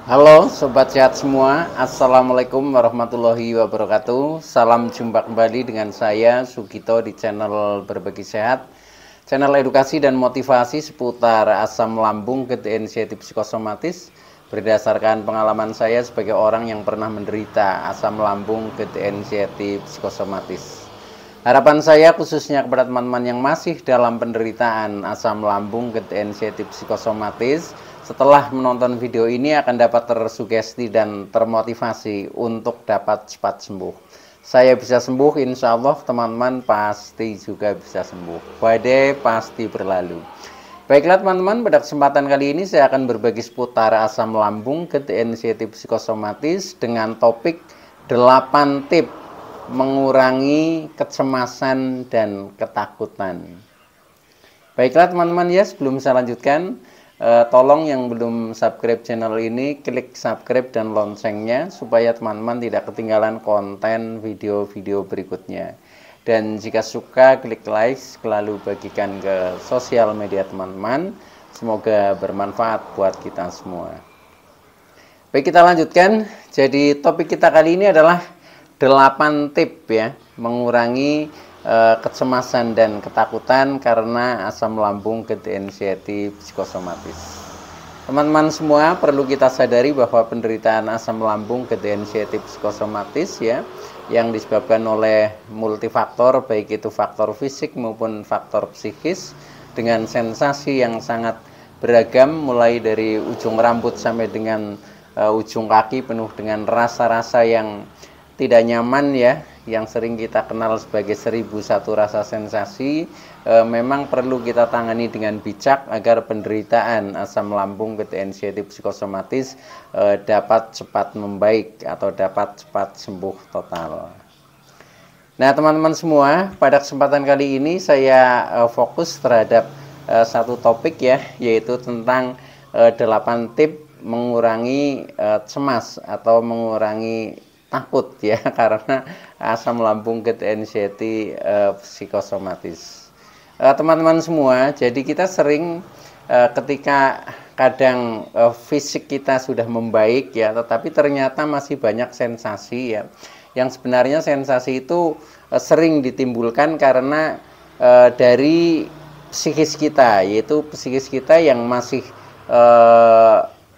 Halo Sobat Sehat semua, Assalamualaikum warahmatullahi wabarakatuh. Salam jumpa kembali dengan saya Sugito di channel Berbagi Sehat, channel edukasi dan motivasi seputar asam lambung, GTD inisiatif psikosomatis, berdasarkan pengalaman saya sebagai orang yang pernah menderita asam lambung, GTD inisiatif psikosomatis. Harapan saya khususnya kepada teman-teman yang masih dalam penderitaan asam lambung, GTD inisiatif psikosomatis, setelah menonton video ini akan dapat tersugesti dan termotivasi untuk dapat cepat sembuh. Saya bisa sembuh, insya Allah teman-teman pasti juga bisa sembuh. Badai pasti berlalu. Baiklah teman-teman, pada kesempatan kali ini saya akan berbagi seputar asam lambung, GTD inisiatif psikosomatis dengan topik 8 tip mengurangi kecemasan dan ketakutan. Baiklah teman-teman ya, sebelum saya lanjutkan, tolong yang belum subscribe channel ini klik subscribe dan loncengnya supaya teman-teman tidak ketinggalan konten video-video berikutnya. Dan jika suka klik like, lalu bagikan ke sosial media teman-teman. Semoga bermanfaat buat kita semua. Baik, kita lanjutkan. Jadi topik kita kali ini adalah 8 tip ya mengurangi kecemasan dan ketakutan karena asam lambung, GTD inisiatif psikosomatis. Teman-teman semua perlu kita sadari bahwa penderitaan asam lambung, GTD inisiatif psikosomatis ya yang disebabkan oleh multifaktor, baik itu faktor fisik maupun faktor psikis, dengan sensasi yang sangat beragam mulai dari ujung rambut sampai dengan ujung kaki penuh dengan rasa-rasa yang tidak nyaman ya, yang sering kita kenal sebagai 1001 rasa sensasi. Memang perlu kita tangani dengan bijak agar penderitaan asam lambung, GTD inisiatif psikosomatis dapat cepat membaik atau dapat cepat sembuh total. Nah teman-teman semua, pada kesempatan kali ini saya fokus terhadap satu topik ya, yaitu tentang 8 tip mengurangi cemas atau mengurangi takut ya karena asam lambung, GTD inisiatif psikosomatis. Teman-teman semua, jadi kita sering ketika kadang fisik kita sudah membaik ya, tetapi ternyata masih banyak sensasi ya, yang sebenarnya sensasi itu sering ditimbulkan karena dari psikis kita, yaitu psikis kita yang masih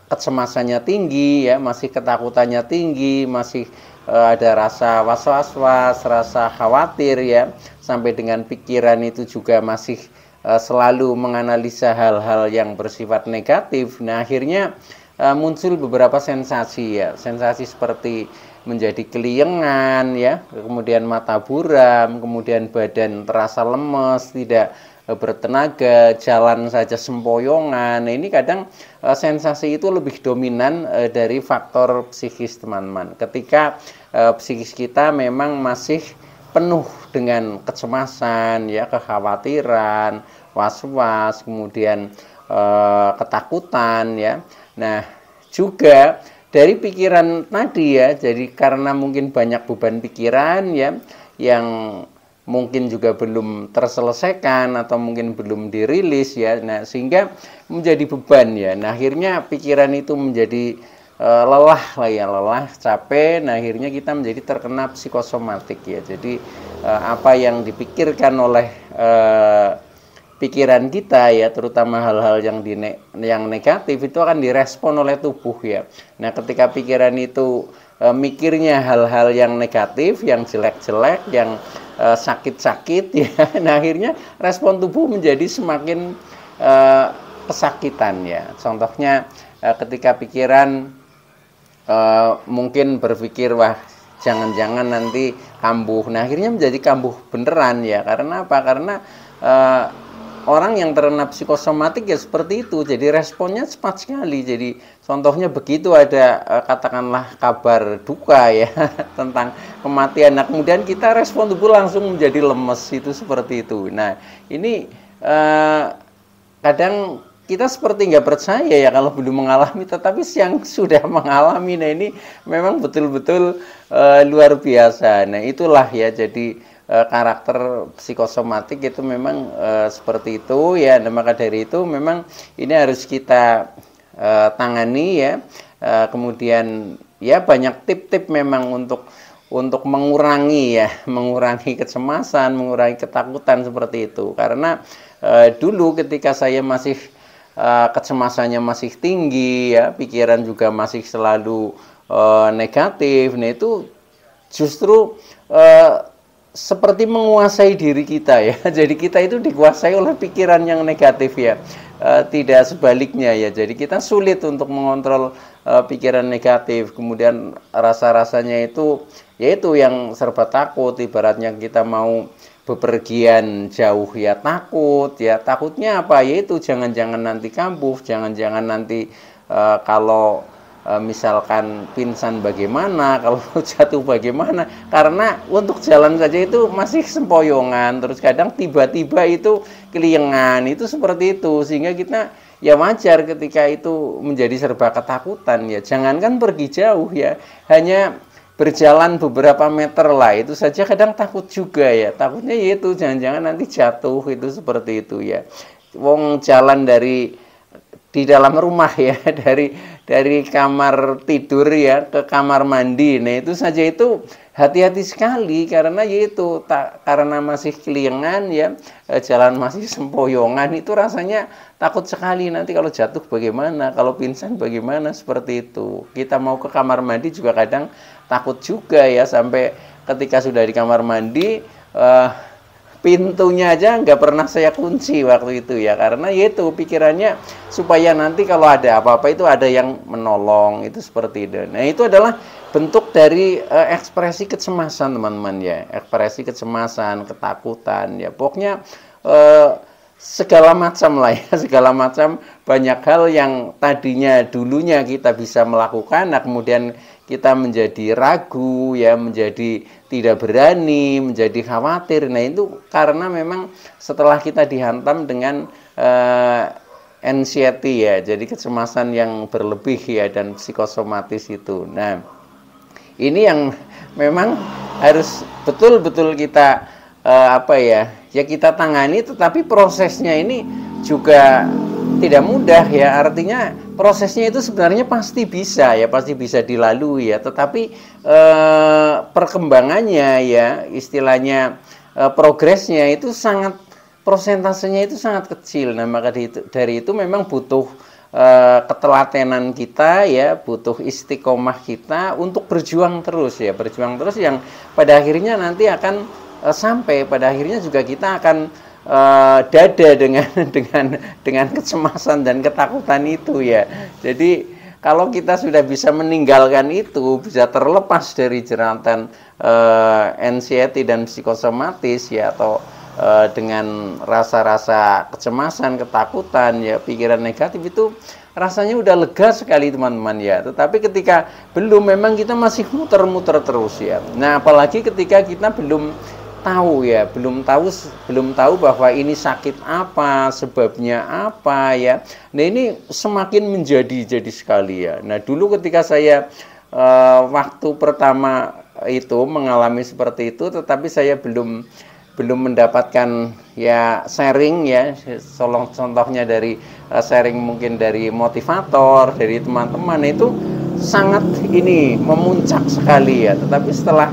kecemasannya tinggi ya, masih ketakutannya tinggi, masih ada rasa was-was, rasa khawatir ya, sampai dengan pikiran itu juga masih selalu menganalisa hal-hal yang bersifat negatif. Nah akhirnya muncul beberapa sensasi ya, sensasi seperti menjadi keliengan ya, kemudian mata buram, kemudian badan terasa lemes, tidak bertenaga, jalan saja sempoyongan. Nah, ini kadang sensasi itu lebih dominan dari faktor psikis teman-teman. Ketika psikis kita memang masih penuh dengan kecemasan ya, kekhawatiran, was-was, kemudian ketakutan ya. Nah, juga dari pikiran tadi ya, jadi karena mungkin banyak beban pikiran ya yang mungkin juga belum terselesaikan atau mungkin belum dirilis ya, nah sehingga menjadi beban ya. Nah akhirnya pikiran itu menjadi lelah lah ya, lelah, capek. Nah akhirnya kita menjadi terkena psikosomatik ya. Jadi apa yang dipikirkan oleh pikiran kita ya, terutama hal-hal yang negatif itu akan direspon oleh tubuh ya. Nah ketika pikiran itu mikirnya hal-hal yang negatif, yang jelek-jelek, yang sakit-sakit ya, nah akhirnya respon tubuh menjadi semakin kesakitan ya. Contohnya ketika pikiran mungkin berpikir wah jangan-jangan nanti kambuh, nah akhirnya menjadi kambuh beneran ya. Karena apa? Karena orang yang terkena psikosomatik ya seperti itu, jadi responnya cepat sekali. Jadi contohnya begitu ada katakanlah kabar duka ya tentang kematian, nah kemudian kita respon tubuh langsung menjadi lemes, itu seperti itu. Nah ini kadang kita seperti nggak percaya ya kalau belum mengalami, tetapi yang sudah mengalami, nah ini memang betul-betul luar biasa. Nah itulah ya, jadi karakter psikosomatik itu memang seperti itu ya. Nah, maka dari itu memang ini harus kita tangani ya kemudian ya banyak tip-tip memang untuk mengurangi kecemasan, mengurangi ketakutan seperti itu. Karena dulu ketika saya masih kecemasannya masih tinggi ya, pikiran juga masih selalu negatif. Nah, itu justru seperti menguasai diri kita ya. Jadi kita itu dikuasai oleh pikiran yang negatif ya. Tidak sebaliknya ya. Jadi kita sulit untuk mengontrol pikiran negatif. Kemudian rasa-rasanya itu yaitu yang serba takut. Ibaratnya kita mau bepergian jauh ya takut ya. Takutnya apa? Yaitu jangan-jangan nanti kambuh, jangan-jangan nanti kalau misalkan pingsan bagaimana, kalau jatuh bagaimana, karena untuk jalan saja itu masih sempoyongan, terus kadang tiba-tiba itu keliengan, itu seperti itu, sehingga kita ya wajar ketika itu menjadi serba ketakutan ya. Jangankan pergi jauh ya, hanya berjalan beberapa meter lah, itu saja kadang takut juga ya, takutnya yaitu jangan-jangan nanti jatuh, itu seperti itu ya. Wong jalan di dalam rumah ya, dari kamar tidur ya ke kamar mandi. Nah, itu saja itu hati-hati sekali karena yaitu karena masih keliengan ya, jalan masih sempoyongan, itu rasanya takut sekali nanti kalau jatuh bagaimana, kalau pingsan bagaimana, seperti itu. Kita mau ke kamar mandi juga kadang takut juga ya, sampai ketika sudah di kamar mandi pintunya aja nggak pernah saya kunci waktu itu ya, karena yaitu pikirannya supaya nanti kalau ada apa-apa itu ada yang menolong, itu seperti itu. Nah, itu adalah bentuk dari ekspresi kecemasan teman-teman ya, ekspresi kecemasan, ketakutan ya, pokoknya segala macam lah ya, segala macam, banyak hal yang tadinya dulunya kita bisa melakukan, nah kemudian kita menjadi ragu ya, menjadi tidak berani, menjadi khawatir. Nah, itu karena memang setelah kita dihantam dengan anxiety ya, jadi kecemasan yang berlebih ya, dan psikosomatis itu. Nah, ini yang memang harus betul-betul kita kita tangani, tetapi prosesnya ini juga tidak mudah ya, artinya prosesnya itu sebenarnya pasti bisa dilalui ya, tetapi perkembangannya ya, istilahnya progresnya itu prosentasenya itu sangat kecil. Nah, maka dari itu memang butuh ketelatenan kita ya, butuh istiqomah kita untuk berjuang terus yang pada akhirnya nanti akan sampai pada akhirnya juga kita akan dada dengan kecemasan dan ketakutan itu ya. Jadi kalau kita sudah bisa meninggalkan itu, bisa terlepas dari jeratan anxiety dan psikosomatis ya, atau dengan rasa-rasa kecemasan, ketakutan ya, pikiran negatif, itu rasanya udah lega sekali teman-teman ya. Tetapi ketika belum, memang kita masih muter-muter terus ya. Nah, apalagi ketika kita belum tahu bahwa ini sakit apa, sebabnya apa ya. Nah, ini semakin menjadi sekali ya. Nah, dulu ketika saya waktu pertama itu mengalami seperti itu, tetapi saya belum mendapatkan ya sharing ya, contohnya dari sharing mungkin dari motivator, dari teman-teman, itu sangat ini memuncak sekali ya. Tetapi setelah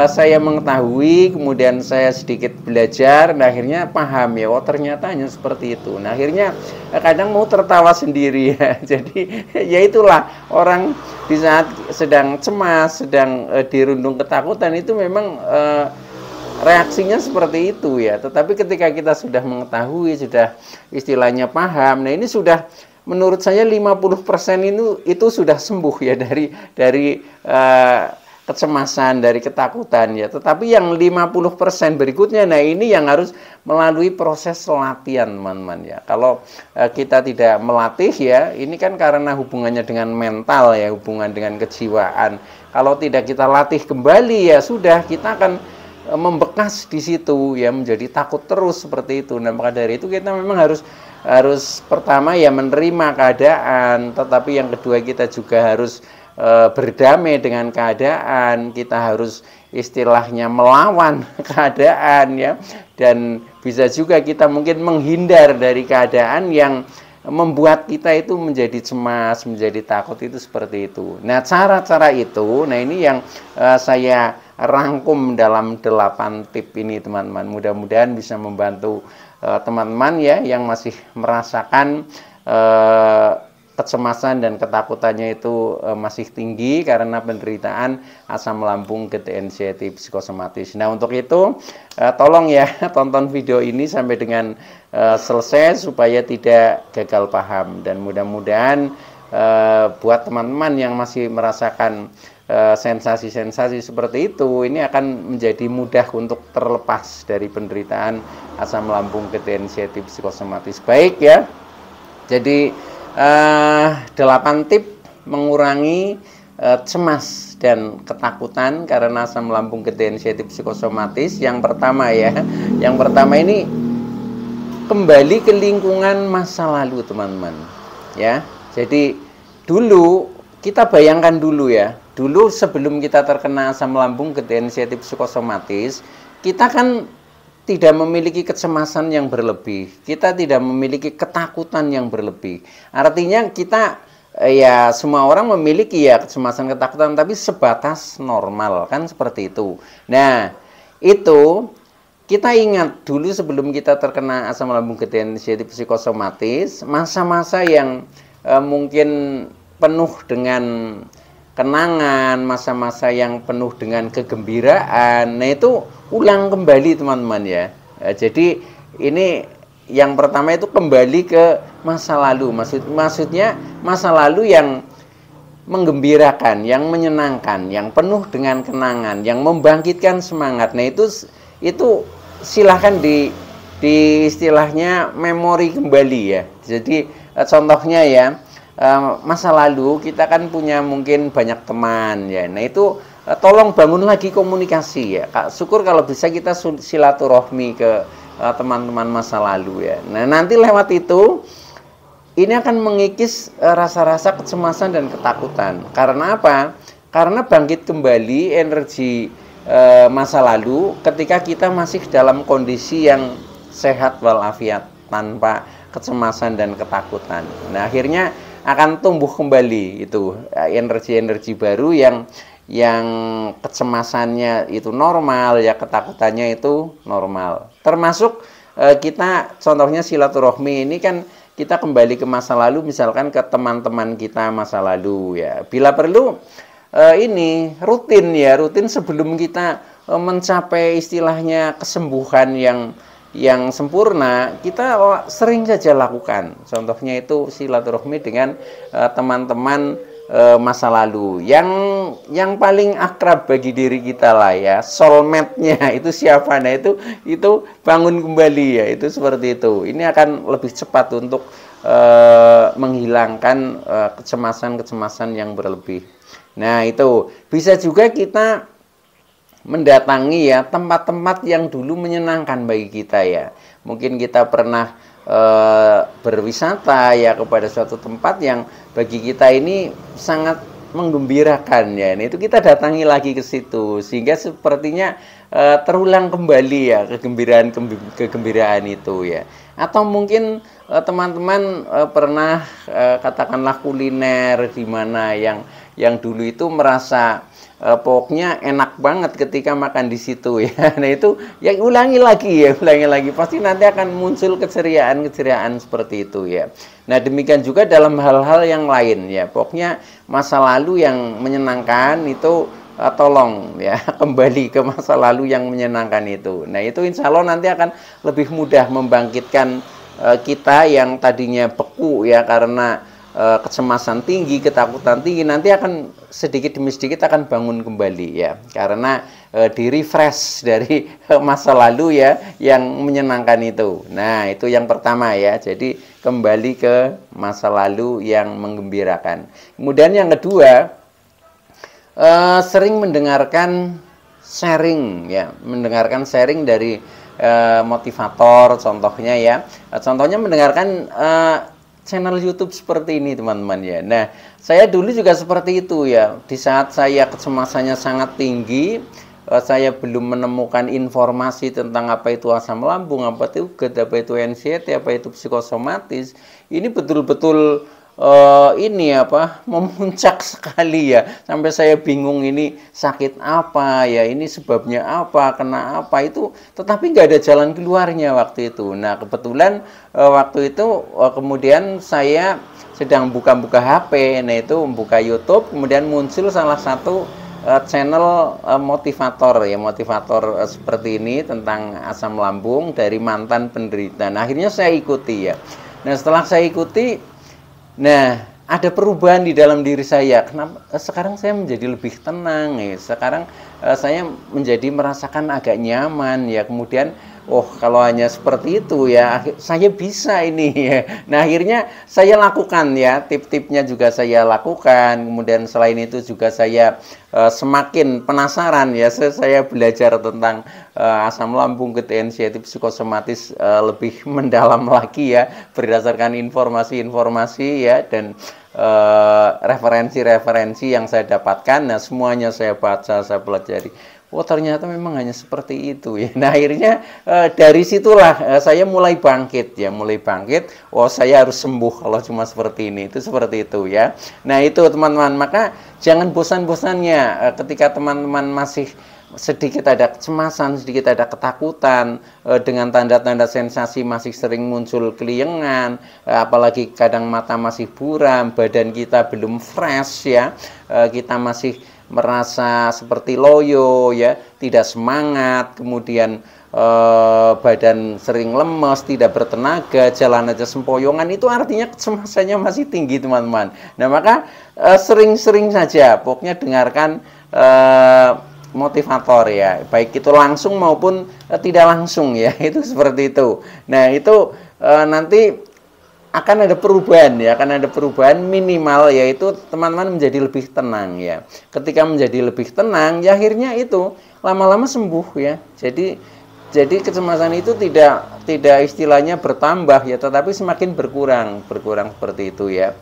saya mengetahui, kemudian saya sedikit belajar, nah akhirnya paham ya, oh ternyata hanya seperti itu. Nah, akhirnya kadang mau tertawa sendiri ya. Jadi ya itulah, orang di saat sedang cemas, sedang dirundung ketakutan, itu memang reaksinya seperti itu ya. Tetapi ketika kita sudah mengetahui, sudah istilahnya paham, nah ini sudah, menurut saya 50% itu sudah sembuh ya dari kecemasan, dari ketakutan ya. Tetapi yang 50% berikutnya, nah ini yang harus melalui proses latihan teman-teman ya. Kalau kita tidak melatih ya, ini kan karena hubungannya dengan mental ya, hubungan dengan kejiwaan. Kalau tidak kita latih kembali ya sudah, kita akan membekas di situ ya, menjadi takut terus seperti itu. Nah, maka dari itu kita memang harus pertama ya menerima keadaan, tetapi yang kedua kita juga harus berdamai dengan keadaan. Kita harus istilahnya melawan keadaan ya, dan bisa juga kita mungkin menghindar dari keadaan yang membuat kita itu menjadi cemas, menjadi takut itu seperti itu. Nah, cara-cara itu, nah ini yang saya rangkum dalam 8 tip ini teman-teman. Mudah-mudahan bisa membantu teman-teman ya yang masih merasakan kecemasan dan ketakutannya itu masih tinggi karena penderitaan asam lambung anxiety psikosomatis. Nah, untuk itu tolong ya tonton video ini sampai dengan selesai supaya tidak gagal paham, dan mudah-mudahan buat teman-teman yang masih merasakan sensasi-sensasi seperti itu, ini akan menjadi mudah untuk terlepas dari penderitaan asam lambung anxiety psikosomatis. Baik ya, jadi 8 tip mengurangi cemas dan ketakutan karena asam lambung anxiety psikosomatis. Yang pertama ya, yang pertama ini kembali ke lingkungan masa lalu teman-teman ya. Jadi dulu kita bayangkan dulu ya, dulu sebelum kita terkena asam lambung anxiety psikosomatis, kita kan tidak memiliki kecemasan yang berlebih, kita tidak memiliki ketakutan yang berlebih. Artinya kita ya semua orang memiliki ya kecemasan, ketakutan, tapi sebatas normal kan seperti itu. Nah, itu kita ingat dulu sebelum kita terkena asam lambung anxiety psikosomatis, masa-masa yang mungkin penuh dengan kenangan, masa-masa yang penuh dengan kegembiraan. Nah, itu ulang kembali teman-teman ya. Jadi ini yang pertama itu kembali ke masa lalu. Maksudnya masa lalu yang menggembirakan, yang menyenangkan, yang penuh dengan kenangan, yang membangkitkan semangat. Nah, itu silahkan di istilahnya memori kembali ya. Jadi contohnya ya, masa lalu kita kan punya mungkin banyak teman ya. Nah, itu tolong bangun lagi komunikasi ya. Syukur kalau bisa kita silaturahmi ke teman-teman masa lalu ya. Nah, nanti lewat itu ini akan mengikis rasa-rasa kecemasan dan ketakutan. Karena apa? Karena bangkit kembali energi masa lalu ketika kita masih dalam kondisi yang sehat walafiat, tanpa kecemasan dan ketakutan. Nah, akhirnya akan tumbuh kembali itu energi-energi baru yang kecemasannya itu normal ya, ketakutannya itu normal. Termasuk kita contohnya silaturahmi ini kan kita kembali ke masa lalu, misalkan ke teman-teman kita masa lalu ya. Bila perlu ini rutin sebelum kita mencapai istilahnya kesembuhan yang sempurna, kita sering saja lakukan. Contohnya itu silaturahmi dengan teman-teman masa lalu yang paling akrab bagi diri kita lah ya, soulmate-nya itu siapa. Nah, itu bangun kembali ya, itu seperti itu. Ini akan lebih cepat untuk menghilangkan kecemasan-kecemasan yang berlebih. Nah, itu bisa juga kita mendatangi ya tempat-tempat yang dulu menyenangkan bagi kita ya. Mungkin kita pernah berwisata ya kepada suatu tempat yang bagi kita ini sangat menggembirakan ya. Nah, itu kita datangi lagi ke situ sehingga sepertinya terulang kembali ya kegembiraan itu ya. Atau mungkin teman-teman pernah katakanlah kuliner di mana yang dulu itu merasa pokoknya enak banget ketika makan di situ ya. Nah, itu yang ulangi lagi, pasti nanti akan muncul keceriaan seperti itu ya. Nah, demikian juga dalam hal-hal yang lain ya. Pokoknya masa lalu yang menyenangkan itu tolong ya kembali ke masa lalu yang menyenangkan itu. Nah, itu insya Allah nanti akan lebih mudah membangkitkan kita yang tadinya beku ya karena kecemasan tinggi, ketakutan tinggi, nanti akan sedikit demi sedikit akan bangun kembali ya, karena di refresh dari masa lalu ya yang menyenangkan itu. Nah, itu yang pertama ya, jadi kembali ke masa lalu yang menggembirakan. Kemudian yang kedua, sering mendengarkan sharing ya, mendengarkan sharing dari motivator contohnya ya, contohnya mendengarkan channel YouTube seperti ini teman-teman ya. Nah, saya dulu juga seperti itu ya. Di saat saya kecemasannya sangat tinggi, saya belum menemukan informasi tentang apa itu asam lambung, apa itu GERD, apa itu anxiety, apa itu psikosomatis, ini betul-betul ini apa, memuncak sekali ya, sampai saya bingung ini sakit apa ya, ini sebabnya apa, kena apa itu, tetapi nggak ada jalan keluarnya waktu itu. Nah kebetulan waktu itu kemudian saya sedang buka-buka HP, nah itu buka YouTube, kemudian muncul salah satu channel motivator ya, motivator seperti ini tentang asam lambung dari mantan penderita. Nah akhirnya saya ikuti ya. Nah setelah saya ikuti, nah, ada perubahan di dalam diri saya. Kenapa? Sekarang saya menjadi lebih tenang ya. Sekarang saya menjadi merasakan agak nyaman ya. Kemudian, oh kalau hanya seperti itu ya, saya bisa ini ya. Nah, akhirnya saya lakukan ya. Tip-tipnya juga saya lakukan. Kemudian selain itu juga saya semakin penasaran ya. Saya belajar tentang asam lambung, GERD, anxiety, psikosomatis lebih mendalam lagi ya, berdasarkan informasi-informasi ya, dan referensi-referensi yang saya dapatkan. Nah semuanya saya baca, saya pelajari. Oh ternyata memang hanya seperti itu ya. Nah akhirnya dari situlah saya mulai bangkit ya, mulai bangkit. Oh saya harus sembuh kalau cuma seperti ini. Itu seperti itu ya. Nah itu teman-teman, maka jangan bosan-bosannya ketika teman-teman masih sedikit ada kecemasan, sedikit ada ketakutan, dengan tanda-tanda sensasi masih sering muncul keliengan, apalagi kadang mata masih buram, badan kita belum fresh ya, kita masih merasa seperti loyo ya, tidak semangat, kemudian badan sering lemes, tidak bertenaga, jalan aja sempoyongan, itu artinya kecemasannya masih tinggi teman-teman. Nah maka sering-sering saja pokoknya dengarkan motivator ya, baik itu langsung maupun tidak langsung ya, itu seperti itu. Nah itu nanti akan ada perubahan ya, akan ada perubahan minimal, yaitu teman-teman menjadi lebih tenang ya. Ketika menjadi lebih tenang ya akhirnya itu lama-lama sembuh ya. Jadi kecemasan itu tidak istilahnya bertambah ya, tetapi semakin berkurang seperti itu ya.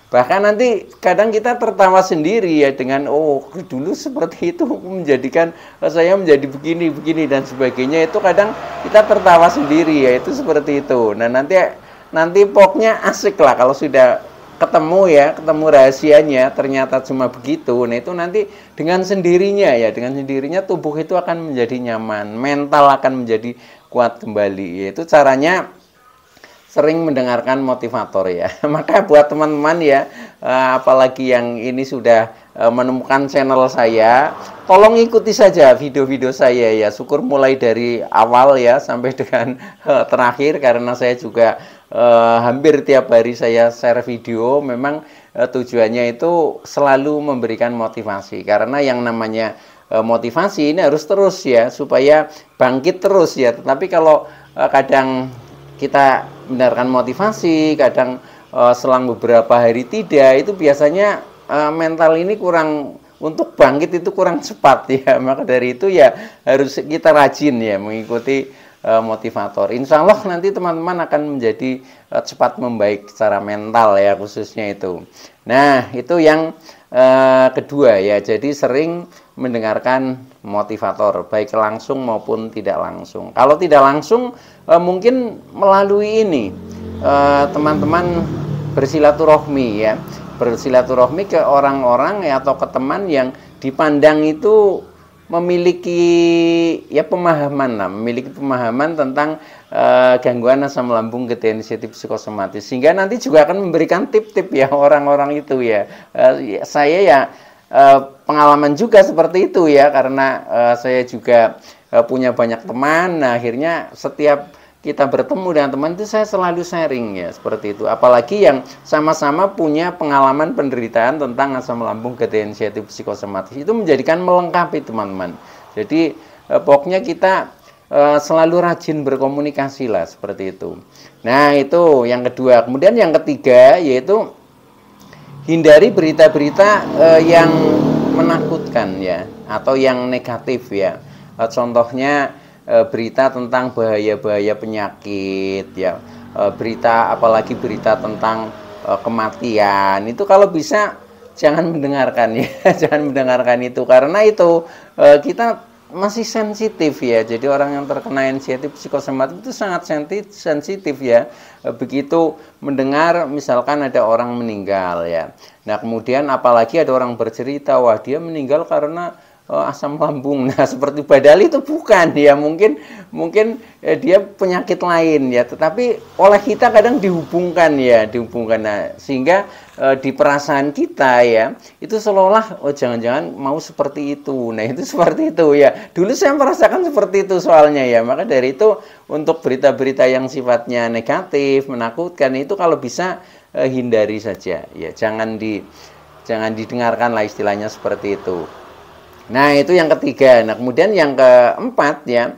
Bahkan nanti kadang kita tertawa sendiri ya dengan oh dulu seperti itu menjadikan saya menjadi begini dan sebagainya, itu kadang kita tertawa sendiri ya, itu seperti itu. Nah nanti pokoknya asik lah kalau sudah ketemu ya, ketemu rahasianya ternyata cuma begitu. Nah itu nanti dengan sendirinya ya, dengan sendirinya tubuh itu akan menjadi nyaman, mental akan menjadi kuat kembali. Itu caranya sering mendengarkan motivator ya. Maka buat teman-teman ya, apalagi yang ini sudah menemukan channel saya, tolong ikuti saja video-video saya ya. Syukur mulai dari awal ya sampai dengan terakhir, karena saya juga hampir tiap hari saya share video. Memang tujuannya itu selalu memberikan motivasi, karena yang namanya motivasi ini harus terus ya, supaya bangkit terus ya. Tetapi kalau kadang kita mendengarkan motivasi, kadang selang beberapa hari tidak, itu biasanya mental ini kurang, untuk bangkit itu kurang cepat ya. Maka dari itu ya harus kita rajin ya mengikuti motivator. Insya Allah nanti teman-teman akan menjadi cepat membaik secara mental ya, khususnya itu. Nah itu yang kedua ya, jadi sering mendengarkan motivator baik langsung maupun tidak langsung. Kalau tidak langsung mungkin melalui ini teman-teman bersilaturahmi ya, bersilaturahmi ke orang-orang ya, atau ke teman yang dipandang itu memiliki ya pemahaman lah, memiliki pemahaman tentang gangguan asam lambung, GERD, anxiety, psikosomatis, sehingga nanti juga akan memberikan tip-tip ya orang-orang itu ya. Saya ya pengalaman juga seperti itu ya, karena saya juga punya banyak teman. Nah akhirnya setiap kita bertemu dengan teman itu saya selalu sharing ya, seperti itu. Apalagi yang sama-sama punya pengalaman penderitaan tentang asam lambung, GERD, anxiety, psikosomatis, itu menjadikan melengkapi teman-teman. Jadi pokoknya kita selalu rajin berkomunikasi lah, seperti itu. Nah itu yang kedua. Kemudian yang ketiga yaitu hindari berita-berita yang menakutkan ya, atau yang negatif ya. Contohnya berita tentang bahaya-bahaya penyakit ya, berita apalagi berita tentang kematian, itu kalau bisa jangan mendengarkan ya, jangan mendengarkan itu, karena itu kita masih sensitif ya. Jadi orang yang terkena anxiety psikosomatik itu sangat sensitif ya. Begitu mendengar misalkan ada orang meninggal ya. Nah, kemudian apalagi ada orang bercerita, wah dia meninggal karena asam lambung. Nah, seperti padahal itu bukan ya, mungkin dia penyakit lain ya, tetapi oleh kita kadang dihubungkan ya, dihubungkan. Nah, sehingga di perasaan kita ya itu seolah-olah oh jangan-jangan mau seperti itu. Nah, itu seperti itu ya. Dulu saya merasakan seperti itu soalnya ya. Maka dari itu untuk berita-berita yang sifatnya negatif, menakutkan itu kalau bisa hindari saja ya. Jangan didengarkan lah, istilahnya seperti itu. Nah, itu yang ketiga. Nah, kemudian yang keempat ya,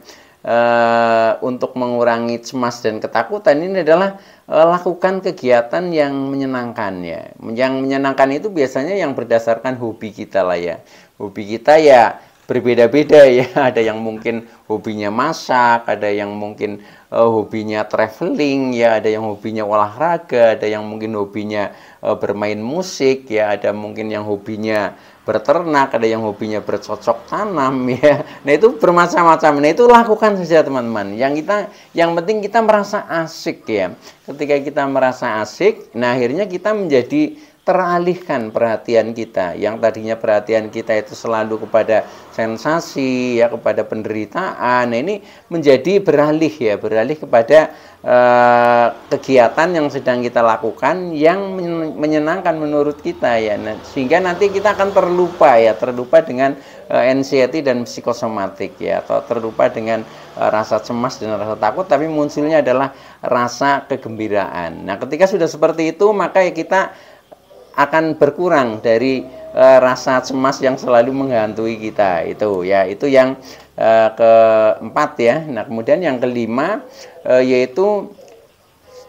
untuk mengurangi cemas dan ketakutan ini adalah lakukan kegiatan yang menyenangkan ya. Yang menyenangkan itu biasanya yang berdasarkan hobi kita lah ya. Hobi kita ya berbeda-beda ya. Ada yang mungkin hobinya masak, ada yang mungkin hobinya traveling ya, ada yang hobinya olahraga, ada yang mungkin hobinya bermain musik ya, ada mungkin yang hobinya berternak, ada yang hobinya bercocok tanam ya. Nah, itu bermacam-macam. Nah, itu lakukan saja teman-teman. Yang penting kita merasa asik ya. Ketika kita merasa asik, nah akhirnya kita menjadi teralihkan perhatian kita. Yang tadinya perhatian kita itu selalu kepada sensasi ya, kepada penderitaan. Nah, ini menjadi beralih kepada kegiatan yang sedang kita lakukan yang menyenangkan menurut kita ya. Nah, sehingga nanti kita akan terlupa dengan anxiety dan psikosomatik ya, atau terlupa dengan rasa cemas dan rasa takut, tapi munculnya adalah rasa kegembiraan. Nah, ketika sudah seperti itu, maka ya kita akan berkurang dari rasa cemas yang selalu menghantui kita itu ya. Itu yang keempat ya. Nah, kemudian yang kelima yaitu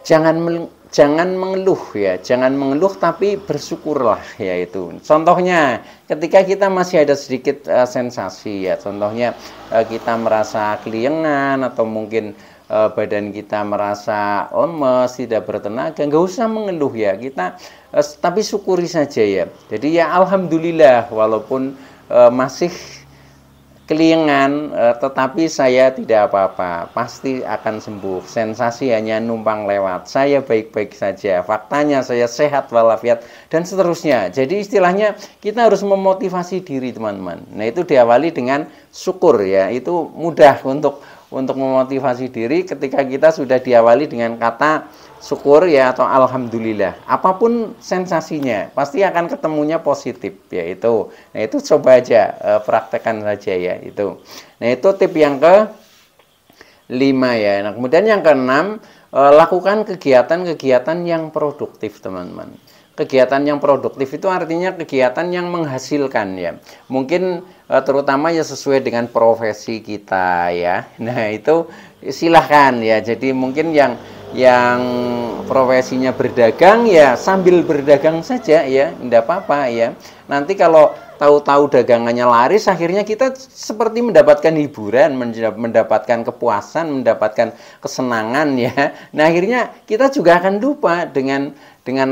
jangan mengeluh ya, jangan mengeluh tapi bersyukurlah ya. Itu contohnya ketika kita masih ada sedikit sensasi ya, contohnya kita merasa keliengan atau mungkin badan kita merasa lemes, tidak bertenaga, nggak usah mengeluh ya, kita tapi syukuri saja ya. Jadi ya alhamdulillah walaupun masih keliengan, tetapi saya tidak apa-apa, pasti akan sembuh. Sensasi hanya numpang lewat, saya baik-baik saja, faktanya saya sehat walafiat, dan seterusnya. Jadi istilahnya kita harus memotivasi diri teman-teman. Nah, itu diawali dengan syukur ya. Itu mudah untuk memotivasi diri ketika kita sudah diawali dengan kata syukur ya, atau alhamdulillah. Apapun sensasinya pasti akan ketemunya positif ya itu. Nah, itu coba aja praktekkan saja ya itu. Nah, itu tip yang ke-5 ya. Nah, kemudian yang ke-6, lakukan kegiatan-kegiatan yang produktif teman-teman. Kegiatan yang produktif itu artinya kegiatan yang menghasilkan ya. Mungkin terutama ya sesuai dengan profesi kita ya. Nah, itu silahkan ya. Jadi mungkin yang profesinya berdagang ya sambil berdagang saja ya, tidak apa-apa ya. Nanti kalau tahu-tahu dagangannya laris, akhirnya kita seperti mendapatkan hiburan, mendapatkan kepuasan, mendapatkan kesenangan ya. Nah, akhirnya kita juga akan lupa dengan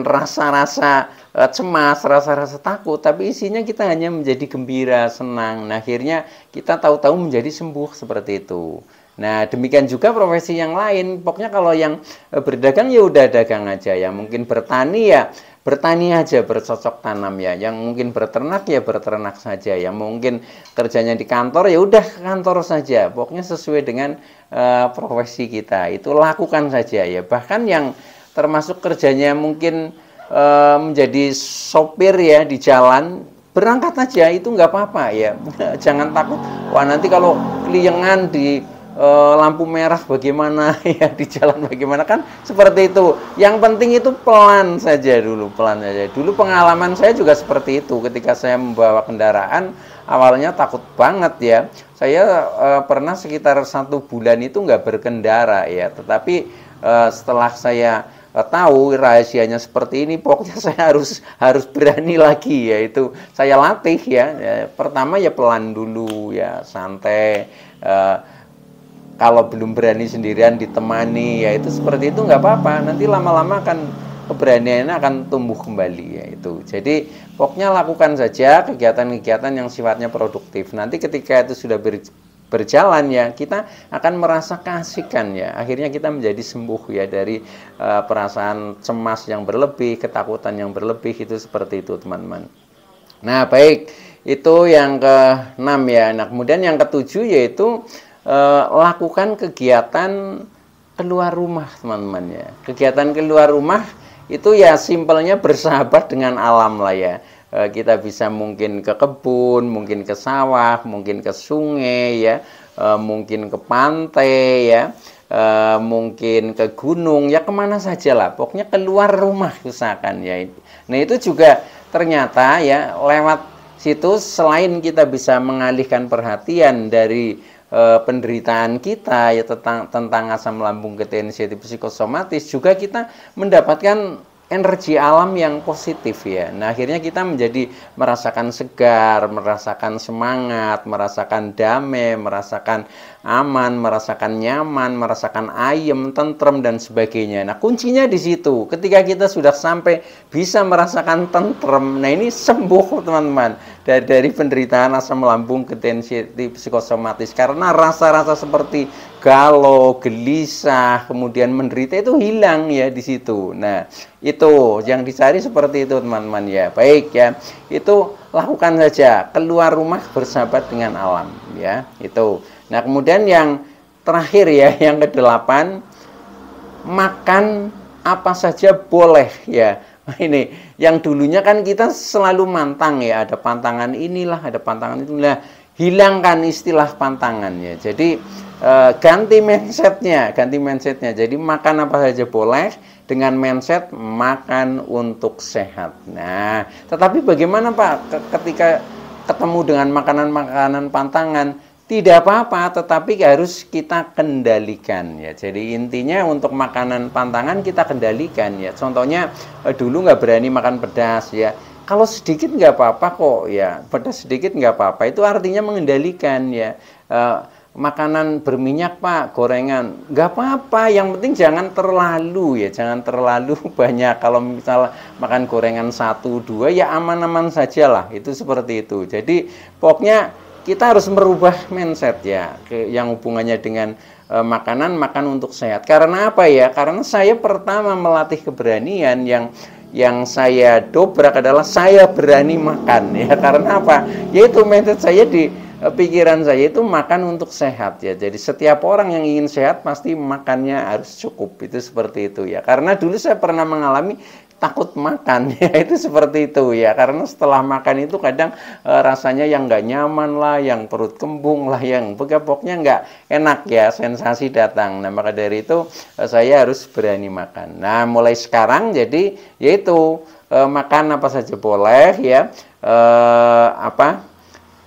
rasa-rasa cemas, rasa-rasa takut, tapi isinya kita hanya menjadi gembira, senang. Nah, akhirnya kita tahu-tahu menjadi sembuh seperti itu. Nah, demikian juga profesi yang lain. Pokoknya kalau yang berdagang ya udah dagang aja ya. Mungkin bertani ya bertani aja, bercocok tanam ya. Yang mungkin berternak ya berternak saja. Yang mungkin kerjanya di kantor ya udah ke kantor saja. Pokoknya sesuai dengan profesi kita. Itu lakukan saja ya. Bahkan yang termasuk kerjanya mungkin menjadi sopir ya di jalan, berangkat aja, itu nggak apa-apa ya. Jangan takut, wah nanti kalau keliengan di lampu merah bagaimana ya, di jalan bagaimana, kan seperti itu. Yang penting itu pelan saja dulu, pelan saja. Dulu pengalaman saya juga seperti itu. Ketika saya membawa kendaraan, awalnya takut banget ya. Saya pernah sekitar 1 bulan itu nggak berkendara ya. Tetapi setelah saya tahu rahasianya seperti ini, pokoknya saya harus berani lagi, yaitu saya latih ya. Pertama ya pelan dulu ya, santai. Kalau belum berani sendirian ditemani ya, itu seperti itu nggak apa-apa. Nanti lama-lama akan keberaniannya akan tumbuh kembali ya itu. Jadi pokoknya lakukan saja kegiatan-kegiatan yang sifatnya produktif. Nanti ketika itu sudah berjalan ya, kita akan merasa keasikan ya. Akhirnya kita menjadi sembuh ya dari perasaan cemas yang berlebih, ketakutan yang berlebih, itu seperti itu teman-teman. Nah baik, itu yang ke-6 ya. Nah kemudian yang ke-7 yaitu lakukan kegiatan keluar rumah teman-teman ya. Kegiatan keluar rumah itu ya simpelnya bersahabat dengan alam lah ya. Kita bisa mungkin ke kebun, mungkin ke sawah, mungkin ke sungai ya, mungkin ke pantai ya, mungkin ke gunung ya, kemana saja lah, pokoknya keluar rumah usahakan ya. Nah itu juga ternyata ya lewat situ selain kita bisa mengalihkan perhatian dari penderitaan kita ya tentang asam lambung, ketensian psikosomatis, juga kita mendapatkan energi alam yang positif ya. Nah akhirnya kita menjadi merasakan segar, merasakan semangat, merasakan damai, merasakan aman, merasakan nyaman, merasakan ayem, tentrem dan sebagainya. Nah kuncinya di situ. Ketika kita sudah sampai bisa merasakan tentrem, nah ini sembuh teman-teman dari penderitaan asam lambung, ketensian psikosomatis, karena rasa-rasa seperti galau, gelisah, kemudian menderita itu hilang ya di situ. Nah itu yang dicari seperti itu teman-teman ya. Baik ya, itu lakukan saja, keluar rumah bersahabat dengan alam ya itu. Nah kemudian yang terakhir ya, yang ke-8, makan apa saja boleh ya. Ini yang dulunya kan kita selalu mantang ya, ada pantangan inilah, ada pantangan itulah. Hilangkan istilah pantangan ya. Jadi ganti mindsetnya. Jadi makan apa saja boleh dengan mindset makan untuk sehat. Nah, tetapi bagaimana Pak ketika ketemu dengan makanan-makanan pantangan? Tidak apa-apa, tetapi harus kita kendalikan ya. Jadi intinya untuk makanan pantangan kita kendalikan ya. Contohnya dulu nggak berani makan pedas ya. Kalau sedikit nggak apa-apa kok ya, pedas sedikit nggak apa-apa. Itu artinya mengendalikan ya. Makanan berminyak Pak, gorengan nggak apa-apa. Yang penting jangan terlalu ya, jangan terlalu banyak. Kalau misalnya makan gorengan 1-2 ya aman-aman saja lah. Itu seperti itu. Jadi pokoknya kita harus merubah mindset ya, yang hubungannya dengan makanan, makan untuk sehat. Karena apa ya? Karena saya pertama melatih keberanian yang saya dobrak adalah saya berani makan ya. Karena apa? Yaitu mindset saya di pikiran saya itu makan untuk sehat ya. Jadi setiap orang yang ingin sehat pasti makannya harus cukup. Itu seperti itu ya. Karena dulu saya pernah mengalami takut makan ya, itu seperti itu ya. Karena setelah makan itu kadang rasanya yang nggak nyaman lah, yang perut kembung lah, yang pokoknya nggak enak ya, sensasi datang. Nah maka dari itu saya harus berani makan. Nah mulai sekarang jadi yaitu makan apa saja boleh ya,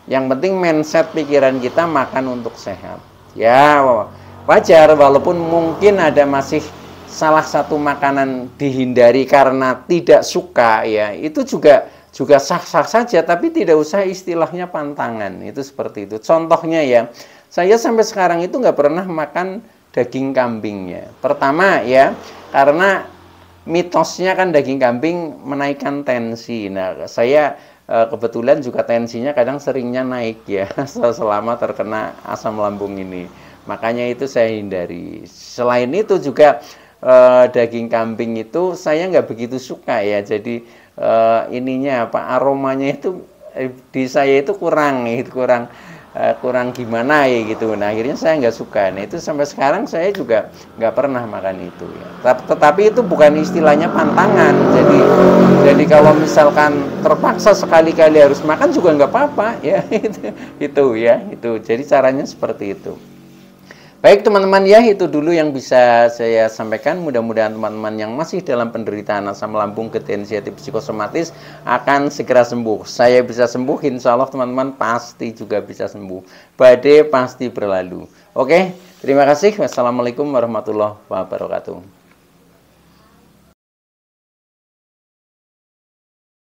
yang penting mindset pikiran kita makan untuk sehat ya. Wajar walaupun mungkin ada masih salah satu makanan dihindari karena tidak suka ya, itu juga sah-sah saja, tapi tidak usah istilahnya pantangan. Itu seperti itu. Contohnya ya, saya sampai sekarang itu nggak pernah makan daging kambing ya. Pertama ya, karena mitosnya kan daging kambing menaikkan tensi. Nah saya kebetulan juga tensinya kadang seringnya naik ya selama terkena asam lambung ini. Makanya itu saya hindari. Selain itu juga daging kambing itu saya nggak begitu suka ya. Jadi ininya aromanya itu di saya itu kurang gimana ya gitu. Nah akhirnya saya nggak suka. Nah itu sampai sekarang saya juga nggak pernah makan itu ya. Tetapi itu bukan istilahnya pantangan. Jadi kalau misalkan terpaksa sekali-kali harus makan juga nggak apa-apa ya. Itu. Jadi caranya seperti itu. Baik teman-teman ya, itu dulu yang bisa saya sampaikan. Mudah-mudahan teman-teman yang masih dalam penderitaan asam lambung, ketensian psikosomatis akan segera sembuh. Saya bisa sembuh, insya Allah teman-teman pasti juga bisa sembuh. Badai pasti berlalu. Oke, terima kasih. Wassalamualaikum warahmatullahi wabarakatuh.